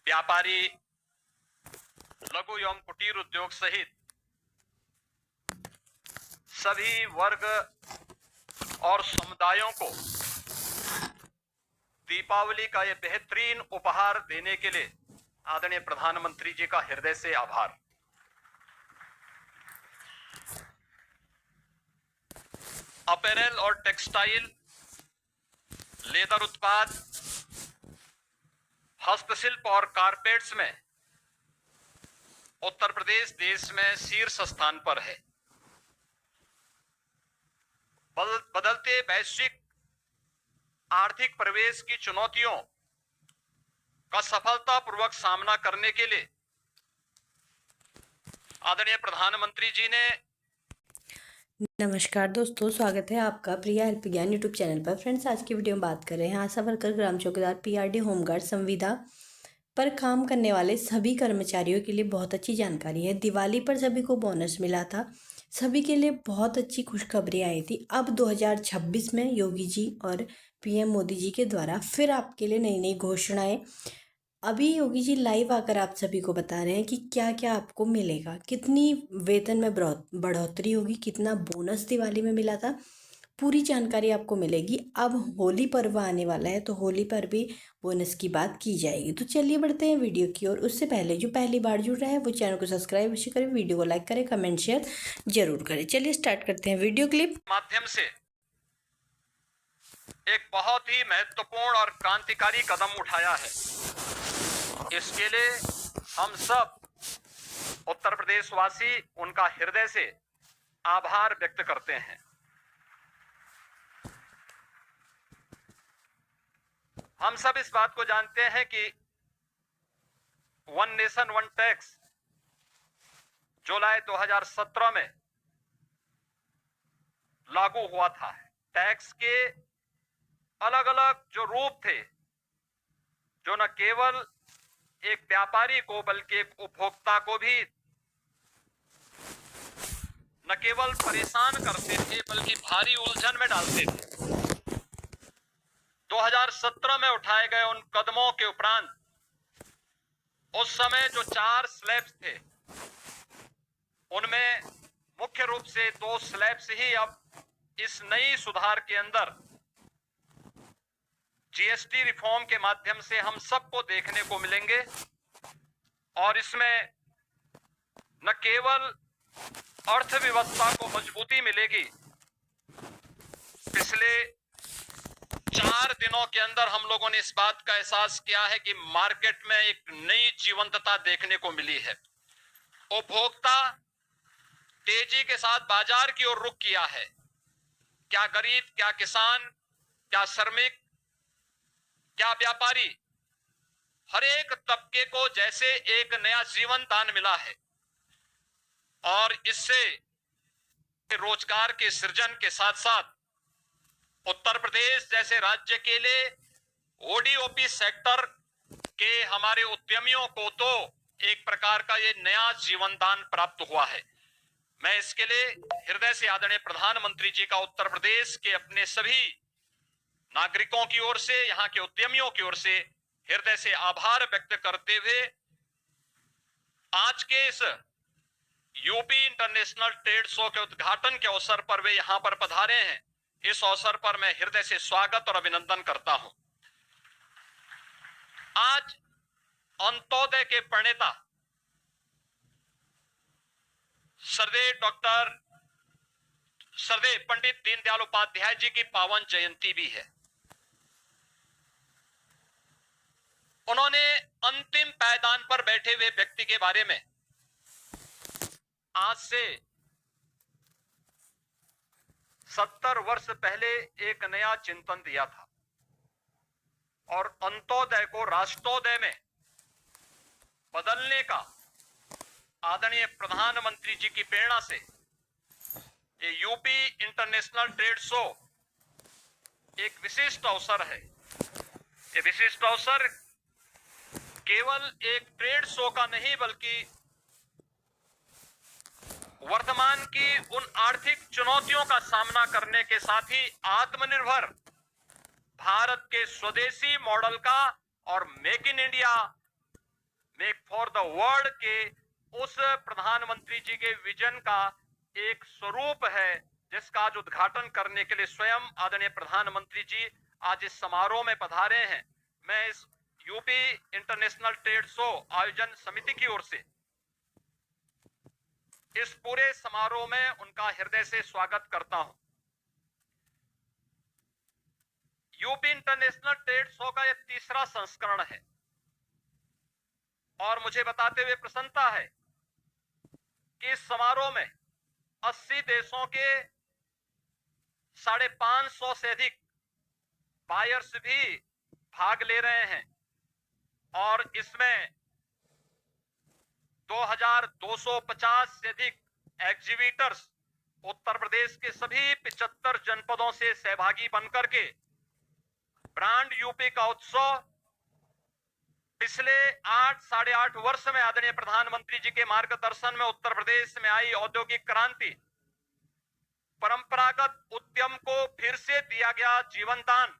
व्यापारी, लघु एवं कुटीर उद्योग सहित सभी वर्ग और समुदायों को दीपावली का यह बेहतरीन उपहार देने के लिए आदरणीय प्रधानमंत्री जी का हृदय से आभार। अपैरल और टेक्सटाइल, लेदर उत्पाद, हस्तशिल्प और कारपेट्स में उत्तर प्रदेश देश में शीर्ष स्थान पर है। बदलते वैश्विक आर्थिक परिवेश की चुनौतियों का सफलतापूर्वक सामना करने के लिए आदरणीय प्रधानमंत्री जी ने। नमस्कार दोस्तों, स्वागत है आपका प्रिया हेल्प ज्ञान यूट्यूब चैनल पर। फ्रेंड्स, आज की वीडियो में बात कर रहे हैं आशा वर्कर, ग्राम चौकीदार, पीआरडी, होमगार्ड, संविदा पर काम करने वाले सभी कर्मचारियों के लिए बहुत अच्छी जानकारी है। दिवाली पर सभी को बोनस मिला था, सभी के लिए बहुत अच्छी खुशखबरी आई थी। अब 2026 में योगी जी और पीएम मोदी जी के द्वारा फिर आपके लिए नई नई घोषणाएं। अभी योगी जी लाइव आकर आप सभी को बता रहे हैं कि क्या क्या आपको मिलेगा, कितनी वेतन में बढ़ोतरी होगी, कितना बोनस दिवाली में मिला था, पूरी जानकारी आपको मिलेगी। अब होली पर्व आने वाला है तो होली पर भी बोनस की बात की जाएगी। तो चलिए बढ़ते हैं वीडियो की ओर। उससे पहले जो पहली बार जुड़ रहा है वो चैनल को सब्सक्राइब अवश्य करें, वीडियो को लाइक करें, कमेंट शेयर जरूर करें। चलिए स्टार्ट करते हैं वीडियो क्लिप। माध्यम से एक बहुत ही महत्वपूर्ण और क्रांतिकारी कदम उठाया है। इसके लिए हम सब उत्तर प्रदेश वासी उनका हृदय से आभार व्यक्त करते हैं। हम सब इस बात को जानते हैं कि वन नेशन वन टैक्स जुलाई 2017 में लागू हुआ था। टैक्स के अलग अलग जो रूप थे, जो न केवल एक व्यापारी को बल्कि एक उपभोक्ता को भी न केवल परेशान करते थे बल्कि भारी उलझन में डालते थे। 2017 में उठाए गए उन कदमों के उपरांत उस समय जो 4 स्लैब्स थे उनमें मुख्य रूप से 2 स्लैब्स ही अब इस नई सुधार के अंदर जीएसटी रिफॉर्म के माध्यम से हम सबको देखने को मिलेंगे। और इसमें न केवल अर्थव्यवस्था को मजबूती मिलेगी, पिछले 4 दिनों के अंदर हम लोगों ने इस बात का एहसास किया है कि मार्केट में एक नई जीवंतता देखने को मिली है। उपभोक्ता तेजी के साथ बाजार की ओर रुख किया है। क्या गरीब, क्या किसान, क्या श्रमिक, क्या व्यापारी, हर एक तबके को जैसे एक नया जीवन दान मिला है। और इससे रोजगार के सृजन के साथ साथ उत्तर प्रदेश जैसे राज्य के लिए ओडीओपी सेक्टर के हमारे उद्यमियों को तो एक प्रकार का ये नया जीवन दान प्राप्त हुआ है। मैं इसके लिए हृदय से आदरणीय प्रधानमंत्री जी का उत्तर प्रदेश के अपने सभी नागरिकों की ओर से, यहां के उद्यमियों की ओर से हृदय से आभार व्यक्त करते हुए आज के इस यूपी इंटरनेशनल ट्रेड शो के उद्घाटन के अवसर पर वे यहां पर पधारे हैं। इस अवसर पर मैं हृदय से स्वागत और अभिनंदन करता हूं। आज अंत्योदय के प्रणेता सरदेव पंडित दीनदयाल उपाध्याय जी की पावन जयंती भी है। उन्होंने अंतिम पायदान पर बैठे हुए व्यक्ति के बारे में आज से 70 वर्ष पहले एक नया चिंतन दिया था और अंत्योदय को राष्ट्रोदय में बदलने का आदरणीय प्रधानमंत्री जी की प्रेरणा से ये यूपी इंटरनेशनल ट्रेड शो एक विशिष्ट अवसर है। ये विशिष्ट अवसर केवल एक ट्रेड शो का नहीं बल्कि वर्तमान की उन आर्थिक चुनौतियों का सामना करने के साथ ही आत्मनिर्भर भारत के स्वदेशी मॉडल का और make in India make for the world के उस प्रधानमंत्री जी के विजन का एक स्वरूप है, जिसका आज उद्घाटन करने के लिए स्वयं आदरणीय प्रधानमंत्री जी आज इस समारोह में पधारे हैं। मैं इस यूपी इंटरनेशनल ट्रेड शो आयोजन समिति की ओर से इस पूरे समारोह में उनका हृदय से स्वागत करता हूं। यूपी इंटरनेशनल ट्रेड शो का यह तीसरा संस्करण है और मुझे बताते हुए प्रसन्नता है कि इस समारोह में 80 देशों के 550 से अधिक बायर्स भी भाग ले रहे हैं और इसमें 2250 से अधिक एग्जीबिटर्स उत्तर प्रदेश के सभी 75 जनपदों से सहभागी बनकर के ब्रांड यूपी का उत्सव पिछले 8-8.5 वर्ष में आदरणीय प्रधानमंत्री जी के मार्गदर्शन में उत्तर प्रदेश में आई औद्योगिक क्रांति, परंपरागत उद्यम को फिर से दिया गया जीवन दान,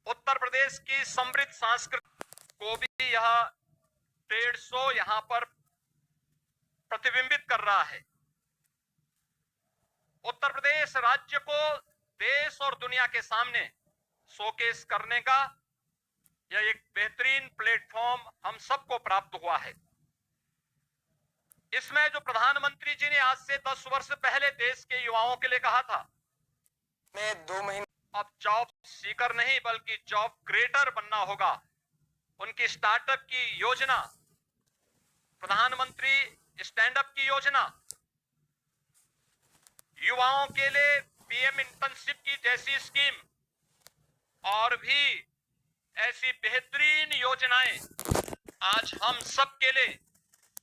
उत्तर प्रदेश की समृद्ध संस्कृति को भी यह ट्रेड शो यहां पर प्रतिबिंबित कर रहा है। उत्तर प्रदेश राज्य को देश और दुनिया के सामने शोकेस करने का यह एक बेहतरीन प्लेटफॉर्म हम सबको प्राप्त हुआ है। इसमें जो प्रधानमंत्री जी ने आज से 10 वर्ष पहले देश के युवाओं के लिए कहा था, मैं 2 महीने अब जॉब सीकर नहीं बल्कि जॉब क्रिएटर बनना होगा, उनकी स्टार्टअप की योजना, प्रधानमंत्री स्टैंड अप की योजना, युवाओं के लिए पीएम इंटर्नशिप की जैसी स्कीम और भी ऐसी बेहतरीन योजनाएं आज हम सब के लिए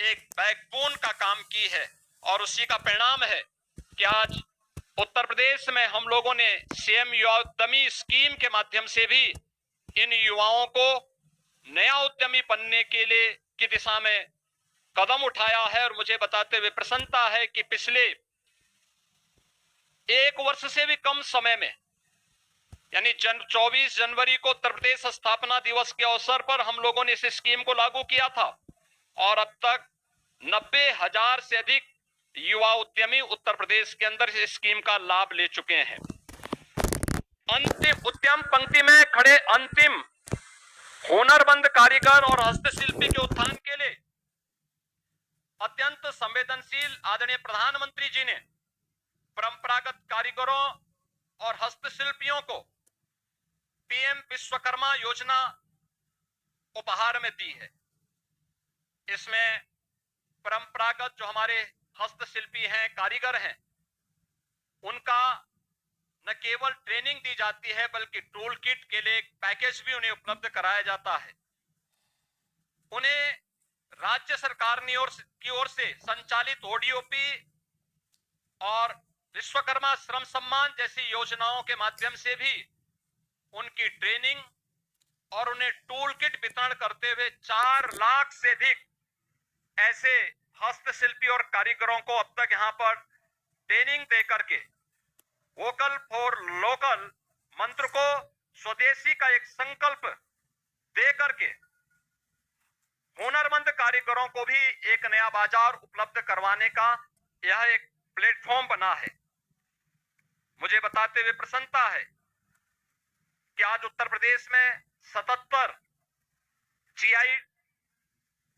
एक बैकबोन का काम की है और उसी का परिणाम है कि आज उत्तर प्रदेश में हम लोगों ने सीएम युवा उद्यमी स्कीम के माध्यम से भी इन युवाओं को नया उद्यमी बनने के लिए की दिशा में कदम उठाया है। और मुझे बताते हुए प्रसन्नता है कि पिछले 1 वर्ष से भी कम समय में यानी 24 जनवरी को उत्तर प्रदेश स्थापना दिवस के अवसर पर हम लोगों ने इस स्कीम को लागू किया था और अब तक 90,000 से अधिक युवा उद्यमी उत्तर प्रदेश के अंदर इस स्कीम का लाभ ले चुके हैं। अंतिम उद्यम पंक्ति में खड़े अंतिम हुनरमंद कारीगर और हस्तशिल्पी के उत्थान के लिए अत्यंत संवेदनशील आदरणीय प्रधानमंत्री जी ने परंपरागत कारीगरों और हस्तशिल्पियों को पीएम विश्वकर्मा योजना उपहार में दी है। इसमें परंपरागत जो हमारे हस्तशिल्पी हैं, कारीगर हैं, उनका न केवल ट्रेनिंग दी जाती है बल्कि टूल किट के लिए एक पैकेज भी उन्हें उपलब्ध कराया जाता है। उन्हें राज्य सरकार की ओर से संचालित ओडीओपी और विश्वकर्मा श्रम सम्मान जैसी योजनाओं के माध्यम से भी उनकी ट्रेनिंग और उन्हें टूल किट वितरण करते हुए 4 लाख से अधिक ऐसे हस्तशिल्पी और कारीगरों को अब तक यहां पर ट्रेनिंग देकर के वोकल फॉर लोकल मंत्र को, स्वदेशी का एक संकल्प दे करके हुनरमंद कारीगरों को भी एक नया बाजार उपलब्ध करवाने का यह एक प्लेटफॉर्म बना है। मुझे बताते हुए प्रसन्नता है कि आज उत्तर प्रदेश में 77 जीआई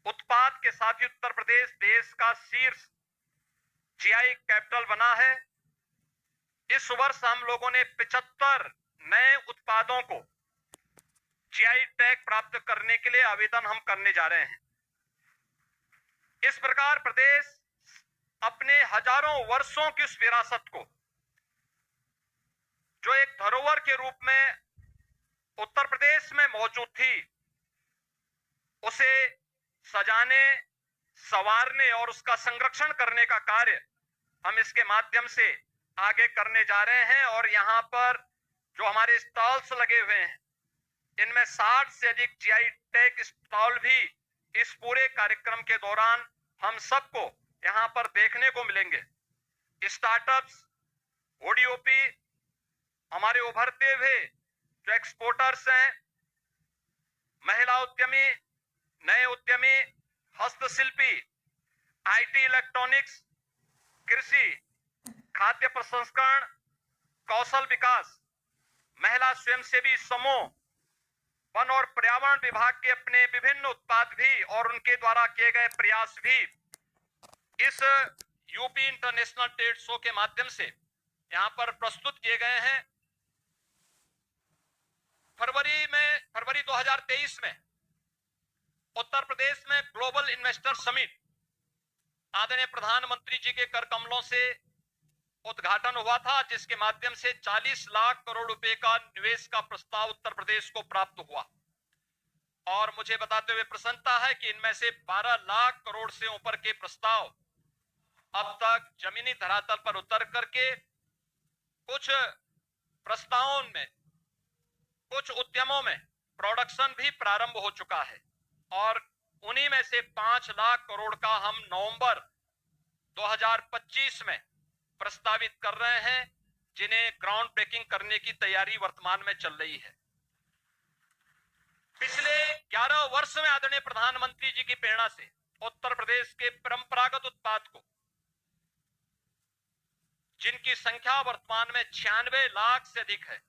उत्पाद के साथ ही उत्तर प्रदेश देश का शीर्ष जीआई कैपिटल बना है। इस वर्ष हम लोगों ने 75 नए उत्पादों को जीआई टैग प्राप्त करने के लिए आवेदन हम करने जा रहे हैं। इस प्रकार प्रदेश अपने हजारों वर्षों की उस विरासत को, जो एक धरोहर के रूप में उत्तर प्रदेश में मौजूद थी, उसे सजाने, संवारने और उसका संरक्षण करने का कार्य हम इसके माध्यम से आगे करने जा रहे हैं। और यहां पर जो हमारे स्टॉल्स लगे हुए हैं, इनमें 60 से अधिक जीआई टैग स्टॉल भी इस पूरे कार्यक्रम के दौरान हम सबको यहां पर देखने को मिलेंगे। स्टार्टअप्स, ओडीओपी, हमारे उभरते हुए जो एक्सपोर्टर्स हैं, महिला उद्यमी, नए उद्यमी उद्यमी, हस्तशिल्पी, आईटी इलेक्ट्रॉनिक्स, कृषि, खाद्य प्रसंस्करण, कौशल विकास, महिला स्वयंसेवी समूह, वन और पर्यावरण विभाग के अपने विभिन्न उत्पाद भी और उनके द्वारा किए गए प्रयास भी इस यूपी इंटरनेशनल ट्रेड शो के माध्यम से यहां पर प्रस्तुत किए गए हैं। फरवरी 2023 में उत्तर प्रदेश में ग्लोबल इन्वेस्टर समिट आदरणीय प्रधानमंत्री जी के कर कमलों से उद्घाटन हुआ था, जिसके माध्यम से 40 लाख करोड़ रुपए का निवेश का प्रस्ताव उत्तर प्रदेश को प्राप्त हुआ। और मुझे बताते हुए प्रसन्नता है कि इनमें से 12 लाख करोड़ से ऊपर के प्रस्ताव अब तक जमीनी धरातल पर उतर करके कुछ प्रस्तावों में, कुछ उद्यमों में प्रोडक्शन भी प्रारंभ हो चुका है। और उन्हीं में से 5 लाख करोड़ का हम नवंबर 2025 में प्रस्तावित कर रहे हैं, जिन्हें ग्राउंड ब्रेकिंग करने की तैयारी वर्तमान में चल रही है। पिछले 11 वर्ष में आदरणीय प्रधानमंत्री जी की प्रेरणा से उत्तर प्रदेश के परंपरागत उत्पाद को, जिनकी संख्या वर्तमान में 96 लाख से अधिक है,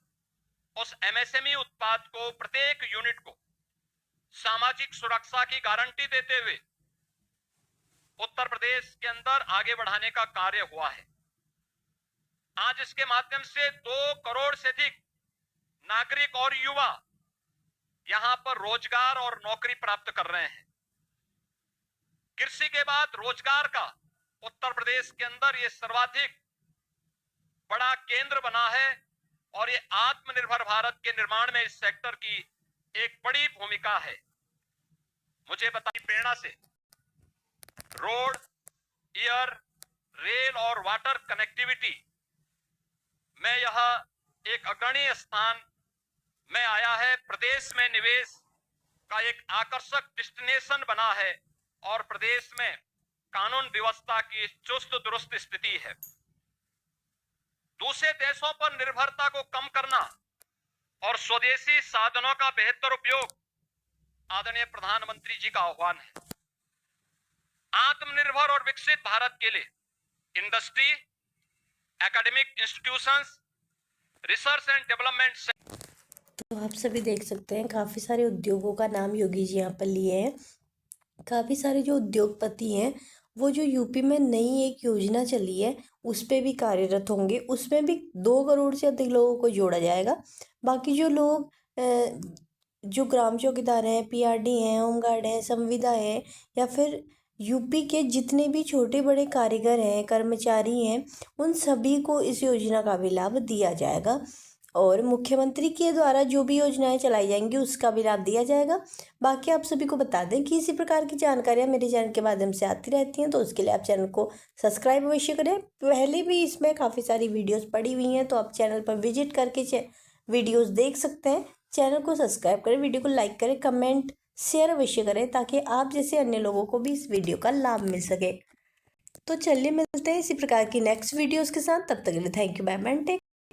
उस एमएसएमई उत्पाद को, प्रत्येक यूनिट को सामाजिक सुरक्षा की गारंटी देते हुए उत्तर प्रदेश के अंदर आगे बढ़ाने का कार्य हुआ है। आज इसके माध्यम से 2 करोड़ से अधिक नागरिक और युवा यहां पर रोजगार और नौकरी प्राप्त कर रहे हैं। कृषि के बाद रोजगार का उत्तर प्रदेश के अंदर ये सर्वाधिक बड़ा केंद्र बना है और ये आत्मनिर्भर भारत के निर्माण में इस सेक्टर की एक बड़ी भूमिका है। मुझे बताइए, प्रेरणा से रोड, एयर, रेल और वाटर कनेक्टिविटी में यह एक अग्रणी स्थान में आया है। प्रदेश में निवेश का एक आकर्षक डेस्टिनेशन बना है और प्रदेश में कानून व्यवस्था की चुस्त दुरुस्त स्थिति है। दूसरे देशों पर निर्भरता को कम करना और स्वदेशी साधनों का बेहतर उपयोग आदरणीय प्रधानमंत्री जी का आह्वान है। आत्मनिर्भर और विकसित भारत के लिए industry, academic institutions, research and development. तो आप सभी देख सकते हैं काफ़ी सारे उद्योगों का नाम योगी जी यहाँ पर लिए हैं। काफ़ी सारे जो उद्योगपति हैं वो जो यूपी में नई एक योजना चली है उस पर भी कार्यरत होंगे। उसमें भी 2 करोड़ से अधिक लोगों को जोड़ा जाएगा। बाकी जो लोग जो ग्राम चौकीदार हैं, पीआरडी हैं, होमगार्ड हैं, संविदा है, या फिर यूपी के जितने भी छोटे बड़े कारीगर हैं, कर्मचारी हैं, उन सभी को इस योजना का भी लाभ दिया जाएगा। और मुख्यमंत्री के द्वारा जो भी योजनाएं चलाई जाएंगी उसका भी लाभ दिया जाएगा। बाकी आप सभी को बता दें कि इसी प्रकार की जानकारियां मेरे चैनल के माध्यम से आती रहती हैं, तो उसके लिए आप चैनल को सब्सक्राइब अवश्य करें। पहले भी इसमें काफ़ी सारी वीडियोस पड़ी हुई हैं, तो आप चैनल पर विजिट करके वीडियोस देख सकते हैं। चैनल को सब्सक्राइब करें, वीडियो को लाइक करें, कमेंट शेयर अवश्य करें, ताकि आप जैसे अन्य लोगों को भी इस वीडियो का लाभ मिल सके। तो चलिए मिलते हैं इसी प्रकार की नेक्स्ट वीडियोज़ के साथ। तब तक के लिए thank you, bye bye, take.